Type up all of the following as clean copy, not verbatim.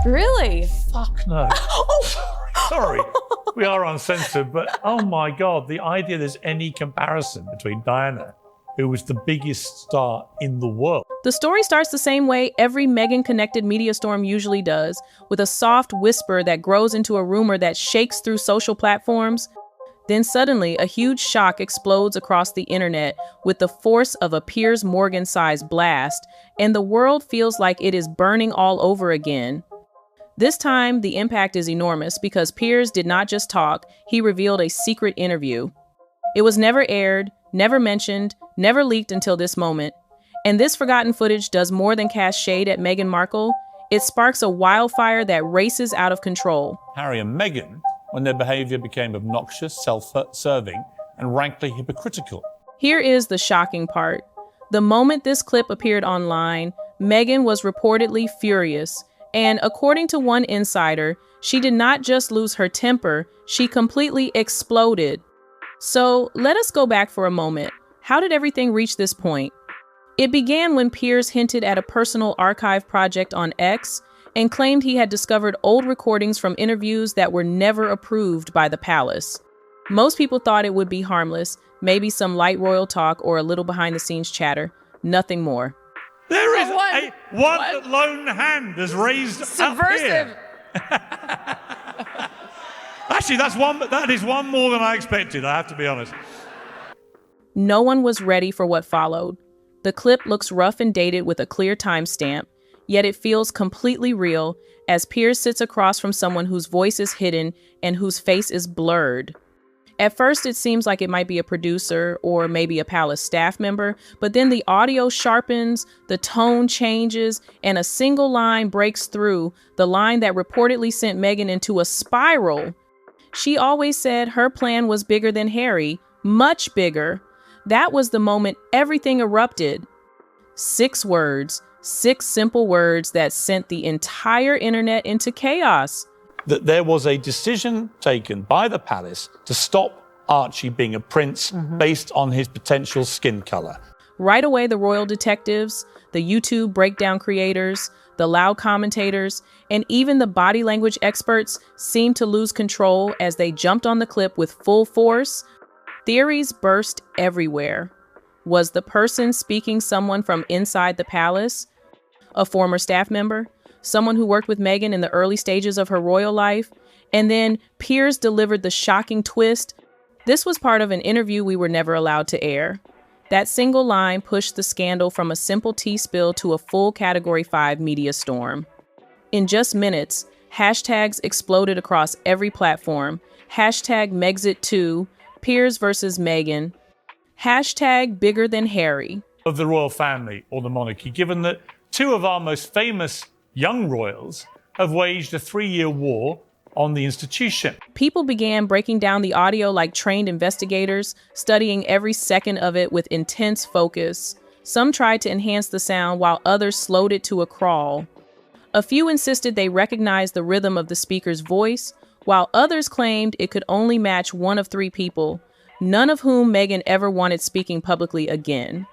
Really? Fuck no. Sorry. We are uncensored, but oh my God, the idea there's any comparison between Diana, who was the biggest star in the world. The story starts the same way every Meghan-connected media storm usually does, with a soft whisper that grows into a rumor that shakes through social platforms. Then suddenly, a huge shock explodes across the internet with the force of a Piers Morgan-sized blast, and the world feels like it is burning all over again. This time, the impact is enormous because Piers did not just talk, he revealed a secret interview. It was never aired, never mentioned, never leaked until this moment. And this forgotten footage does more than cast shade at Meghan Markle. It sparks a wildfire that races out of control. Harry and Meghan, when their behavior became obnoxious, self-serving, and rankly hypocritical. Here is the shocking part. The moment this clip appeared online, Meghan was reportedly furious. And according to one insider, she did not just lose her temper, she completely exploded. So let us go back for a moment. How did everything reach this point? It began when Piers hinted at a personal archive project on X and claimed he had discovered old recordings from interviews that were never approved by the palace. Most people thought it would be harmless, maybe some light royal talk or a little behind-the-scenes chatter, nothing more. There is one lone hand has raised subversive. Actually, that is one more than I expected, I have to be honest. No one was ready for what followed. The clip looks rough and dated with a clear timestamp, yet it feels completely real as Piers sits across from someone whose voice is hidden and whose face is blurred. At first, it seems like it might be a producer or maybe a palace staff member, but then the audio sharpens, the tone changes, and a single line breaks through, the line that reportedly sent Meghan into a spiral. She always said her plan was bigger than Harry, much bigger. That was the moment everything erupted. 6 words, 6 simple words that sent the entire internet into chaos. That there was a decision taken by the palace to stop Archie being a prince based on his potential skin color. Right away, the royal detectives, the YouTube breakdown creators, the loud commentators, and even the body language experts seemed to lose control as they jumped on the clip with full force. Theories burst everywhere. Was the person speaking someone from inside the palace? A former staff member? Someone who worked with Meghan in the early stages of her royal life? And then Piers delivered the shocking twist. This was part of an interview we were never allowed to air. That single line pushed the scandal from a simple tea spill to a full Category 5 media storm. In just minutes, hashtags exploded across every platform. Hashtag Megxit2, Piers versus Meghan. Hashtag bigger than Harry. Of the royal family or the monarchy, given that 2 of our most famous young royals have waged a 3-year war on the institution. People began breaking down the audio like trained investigators, studying every second of it with intense focus. Some tried to enhance the sound while others slowed it to a crawl. A few insisted they recognized the rhythm of the speaker's voice, while others claimed it could only match one of 3 people, none of whom Meghan ever wanted speaking publicly again.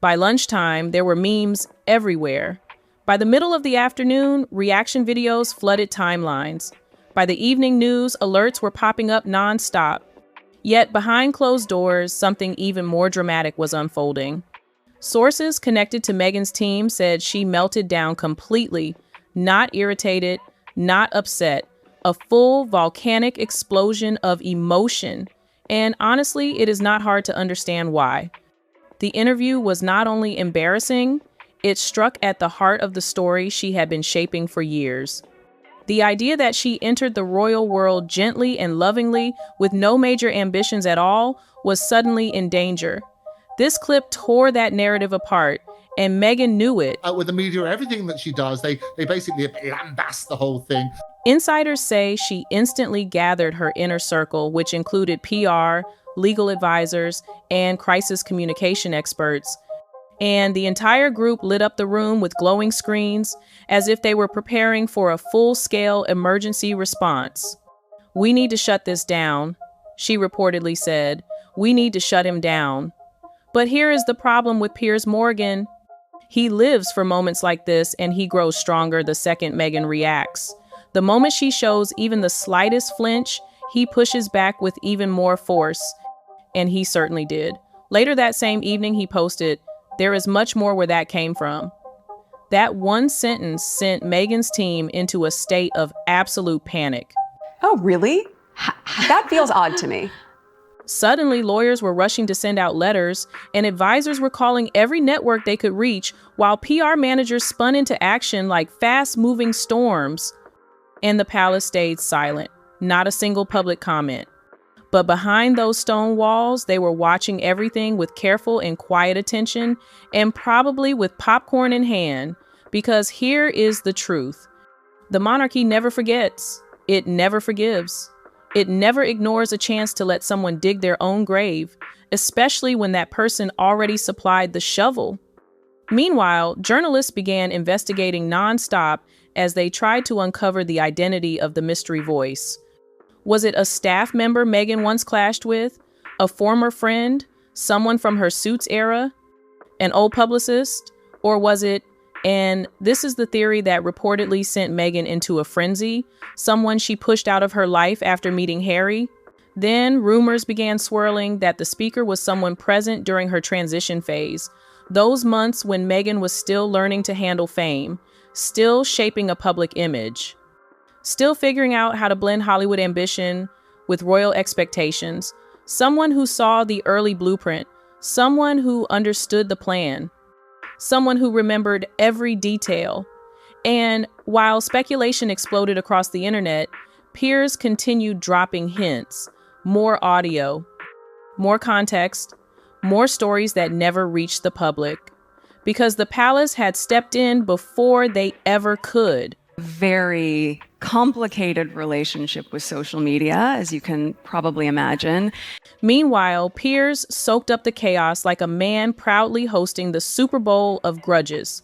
By lunchtime, there were memes everywhere. By the middle of the afternoon, reaction videos flooded timelines. By the evening news, alerts were popping up nonstop. Yet behind closed doors, something even more dramatic was unfolding. Sources connected to Meghan's team said she melted down completely, not irritated, not upset, a full volcanic explosion of emotion. And honestly, it is not hard to understand why. The interview was not only embarrassing, it struck at the heart of the story she had been shaping for years. The idea that she entered the royal world gently and lovingly with no major ambitions at all was suddenly in danger. This clip tore that narrative apart, and Meghan knew it. With the media, everything that she does, they basically lambast the whole thing. Insiders say she instantly gathered her inner circle, which included PR, legal advisors, and crisis communication experts. And the entire group lit up the room with glowing screens as if they were preparing for a full-scale emergency response. "We need to shut this down," she reportedly said. "We need to shut him down." But here is the problem with Piers Morgan. He lives for moments like this, and he grows stronger the second Meghan reacts. The moment she shows even the slightest flinch, he pushes back with even more force. And he certainly did. Later that same evening, he posted, "There is much more where that came from." That one sentence sent Meghan's team into a state of absolute panic. Oh, really? That feels odd to me. Suddenly, lawyers were rushing to send out letters, and advisors were calling every network they could reach, while PR managers spun into action like fast-moving storms. And the palace stayed silent, not a single public comment. But behind those stone walls, they were watching everything with careful and quiet attention, and probably with popcorn in hand, because here is the truth. The monarchy never forgets. It never forgives. It never ignores a chance to let someone dig their own grave, especially when that person already supplied the shovel. Meanwhile, journalists began investigating nonstop as they tried to uncover the identity of the mystery voice. Was it a staff member Meghan once clashed with? A former friend? Someone from her Suits era? An old publicist? Or was it, and this is the theory that reportedly sent Meghan into a frenzy, someone she pushed out of her life after meeting Harry? Then rumors began swirling that the speaker was someone present during her transition phase, those months when Meghan was still learning to handle fame, still shaping a public image. Still figuring out how to blend Hollywood ambition with royal expectations, someone who saw the early blueprint, someone who understood the plan, someone who remembered every detail. And while speculation exploded across the internet, Piers continued dropping hints, more audio, more context, more stories that never reached the public, because the palace had stepped in before they ever could. Very complicated relationship with social media, as you can probably imagine. Meanwhile, Piers soaked up the chaos like a man proudly hosting the Super Bowl of grudges.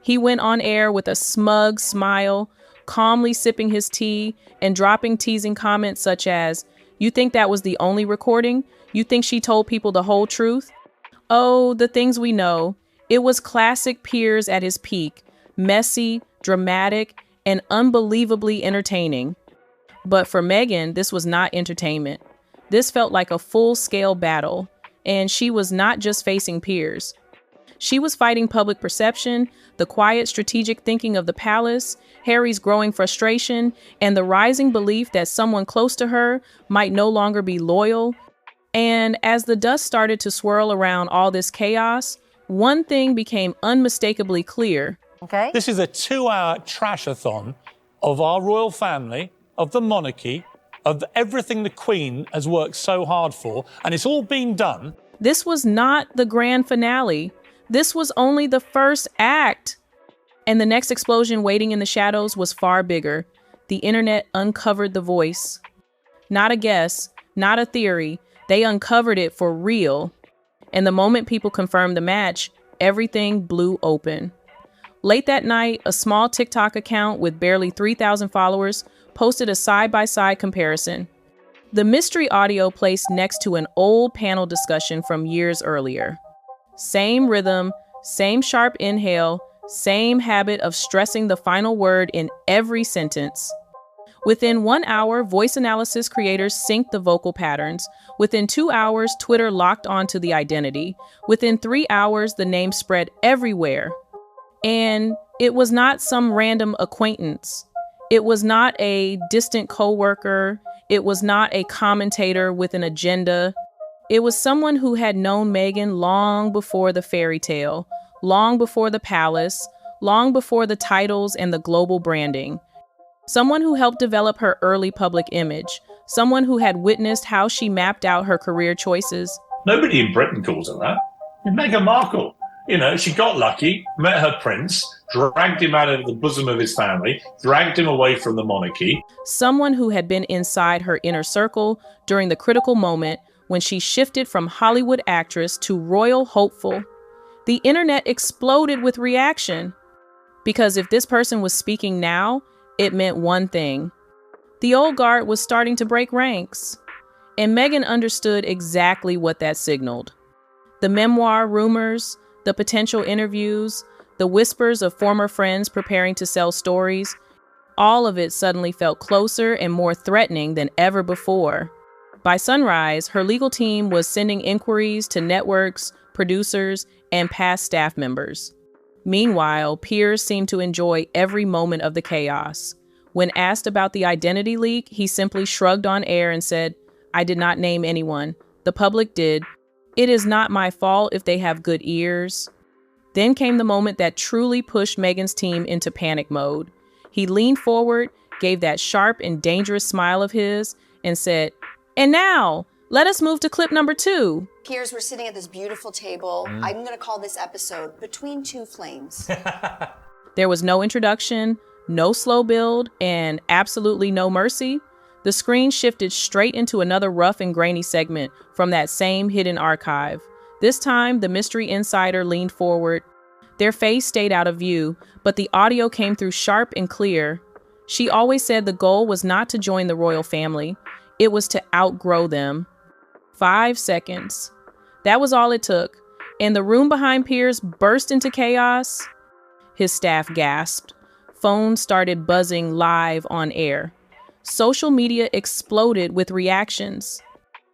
He went on air with a smug smile, calmly sipping his tea and dropping teasing comments such as, "You think that was the only recording? You think she told people the whole truth?" Oh, the things we know. It was classic Piers at his peak, messy, dramatic, and unbelievably entertaining. But for Meghan, this was not entertainment. This felt like a full-scale battle, and she was not just facing Piers. She was fighting public perception, the quiet strategic thinking of the palace, Harry's growing frustration, and the rising belief that someone close to her might no longer be loyal. And as the dust started to swirl around all this chaos, one thing became unmistakably clear. Okay. This is a 2-hour trash-a-thon of our royal family, of the monarchy, of everything the Queen has worked so hard for, and it's all been done. This was not the grand finale. This was only the first act. And the next explosion waiting in the shadows was far bigger. The internet uncovered the voice. Not a guess, not a theory. They uncovered it for real. And the moment people confirmed the match, everything blew open. Late that night, a small TikTok account with barely 3,000 followers posted a side-by-side comparison. The mystery audio placed next to an old panel discussion from years earlier. Same rhythm, same sharp inhale, same habit of stressing the final word in every sentence. Within 1 hour, voice analysis creators synced the vocal patterns. Within 2 hours, Twitter locked onto the identity. Within 3 hours, the name spread everywhere. And it was not some random acquaintance. It was not a distant coworker. It was not a commentator with an agenda. It was someone who had known Meghan long before the fairy tale, long before the palace, long before the titles and the global branding. Someone who helped develop her early public image. Someone who had witnessed how she mapped out her career choices. Nobody in Britain calls her that. Meghan Markle. You know, she got lucky, met her prince, dragged him out of the bosom of his family, dragged him away from the monarchy. Someone who had been inside her inner circle during the critical moment when she shifted from Hollywood actress to royal hopeful. The internet exploded with reaction. Because if this person was speaking now, it meant one thing. The old guard was starting to break ranks. And Meghan understood exactly what that signaled. The memoir rumors, the potential interviews, the whispers of former friends preparing to sell stories. All of it suddenly felt closer and more threatening than ever before. By sunrise, her legal team was sending inquiries to networks, producers, and past staff members. Meanwhile, Piers seemed to enjoy every moment of the chaos. When asked about the identity leak, he simply shrugged on air and said, "I did not name anyone. The public did. It is not my fault if they have good ears." Then came the moment that truly pushed Meghan's team into panic mode. He leaned forward, gave that sharp and dangerous smile of his, and said, "And now, let us move to clip number 2. Piers, we're sitting at this beautiful table. I'm going to call this episode Between Two Flames. There was no introduction, no slow build, and absolutely no mercy. The screen shifted straight into another rough and grainy segment from that same hidden archive. This time, the mystery insider leaned forward. Their face stayed out of view, but the audio came through sharp and clear. She always said the goal was not to join the royal family. It was to outgrow them. 5 seconds. That was all it took. And the room behind Piers burst into chaos. His staff gasped. Phones started buzzing live on air. Social media exploded with reactions.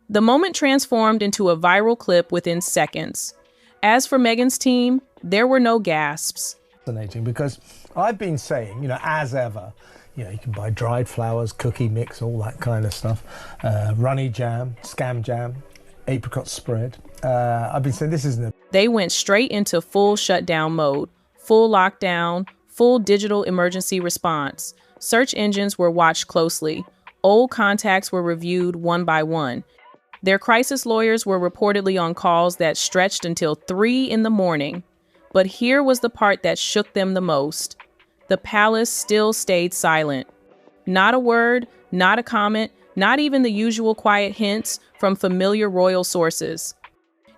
The moment transformed into a viral clip within seconds. As for Meghan's team, there were no gasps. Fascinating, because I've been saying, as ever, you can buy dried flowers, cookie mix, all that kind of stuff, runny jam, scam jam, apricot spread. I've been saying this isn't a... They went straight into full shutdown mode, full lockdown, full digital emergency response. Search engines were watched closely. Old contacts were reviewed one by one. Their crisis lawyers were reportedly on calls that stretched until 3 a.m. But here was the part that shook them the most. The palace still stayed silent. Not a word, not a comment, not even the usual quiet hints from familiar royal sources.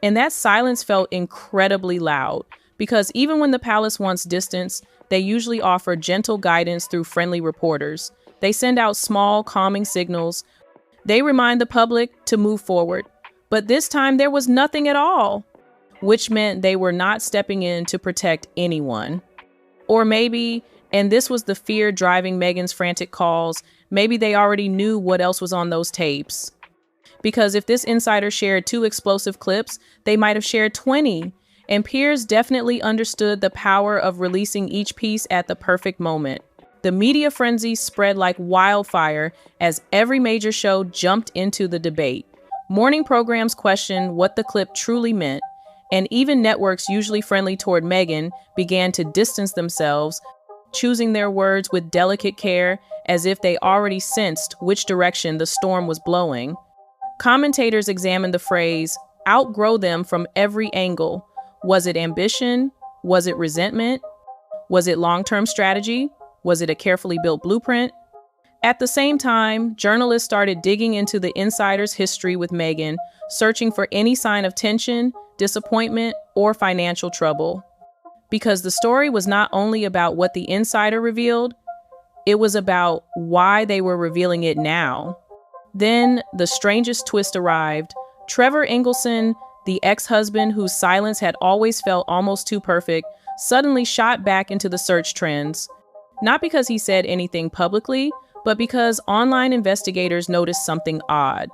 And that silence felt incredibly loud, because even when the palace wants distance, they usually offer gentle guidance through friendly reporters. They send out small, calming signals. They remind the public to move forward. But this time there was nothing at all, which meant they were not stepping in to protect anyone. Or maybe, and this was the fear driving Meghan's frantic calls, maybe they already knew what else was on those tapes. Because if this insider shared 2 explosive clips, they might have shared 20. And Piers definitely understood the power of releasing each piece at the perfect moment. The media frenzy spread like wildfire as every major show jumped into the debate. Morning programs questioned what the clip truly meant, and even networks usually friendly toward Meghan began to distance themselves, choosing their words with delicate care as if they already sensed which direction the storm was blowing. Commentators examined the phrase, "outgrow them" from every angle. Was it ambition? Was it resentment? Was it long-term strategy? Was it a carefully built blueprint? At the same time, journalists started digging into the insider's history with Meghan, searching for any sign of tension, disappointment, or financial trouble. Because the story was not only about what the insider revealed, it was about why they were revealing it now. Then the strangest twist arrived. Trevor Engelson, the ex-husband whose silence had always felt almost too perfect, suddenly shot back into the search trends. Not because he said anything publicly, but because online investigators noticed something odd.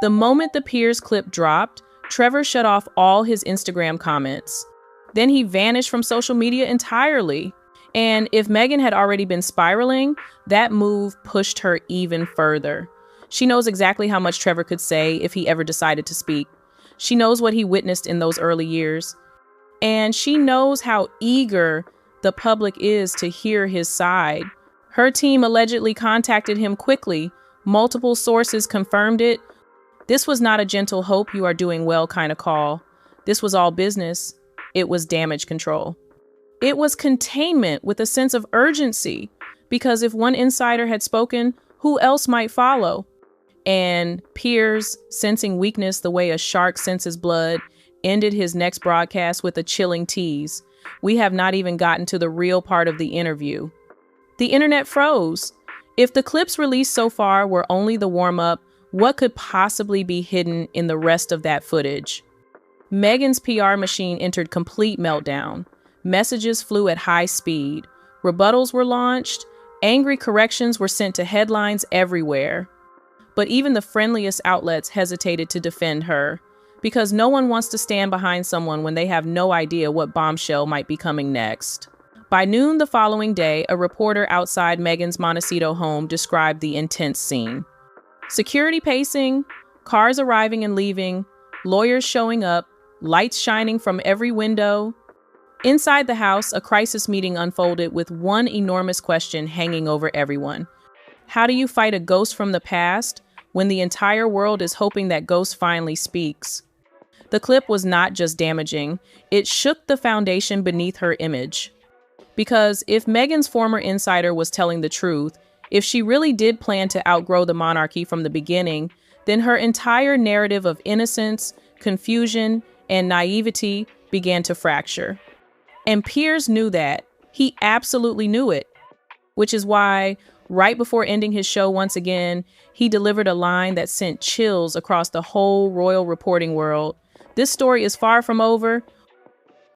The moment the Piers clip dropped, Trevor shut off all his Instagram comments. Then he vanished from social media entirely. And if Meghan had already been spiraling, that move pushed her even further. She knows exactly how much Trevor could say if he ever decided to speak. She knows what he witnessed in those early years. And she knows how eager the public is to hear his side. Her team allegedly contacted him quickly. Multiple sources confirmed it. This was not a gentle hope you are doing well kind of call. This was all business. It was damage control. It was containment with a sense of urgency, because if one insider had spoken, who else might follow? And Piers, sensing weakness the way a shark senses blood, ended his next broadcast with a chilling tease. We have not even gotten to the real part of the interview. The internet froze. If the clips released so far were only the warm-up, what could possibly be hidden in the rest of that footage? Meghan's PR machine entered complete meltdown. Messages flew at high speed. Rebuttals were launched. Angry corrections were sent to headlines everywhere. But even the friendliest outlets hesitated to defend her, because no one wants to stand behind someone when they have no idea what bombshell might be coming next. By noon the following day, a reporter outside Meghan's Montecito home described the intense scene. Security pacing, cars arriving and leaving, lawyers showing up, lights shining from every window. Inside the house, a crisis meeting unfolded with one enormous question hanging over everyone. How do you fight a ghost from the past when the entire world is hoping that ghost finally speaks? The clip was not just damaging, it shook the foundation beneath her image. Because if Meghan's former insider was telling the truth, if she really did plan to outgrow the monarchy from the beginning, then her entire narrative of innocence, confusion, and naivety began to fracture. And Piers knew that. He absolutely knew it. Which is why, right before ending his show once again, he delivered a line that sent chills across the whole royal reporting world. This story is far from over.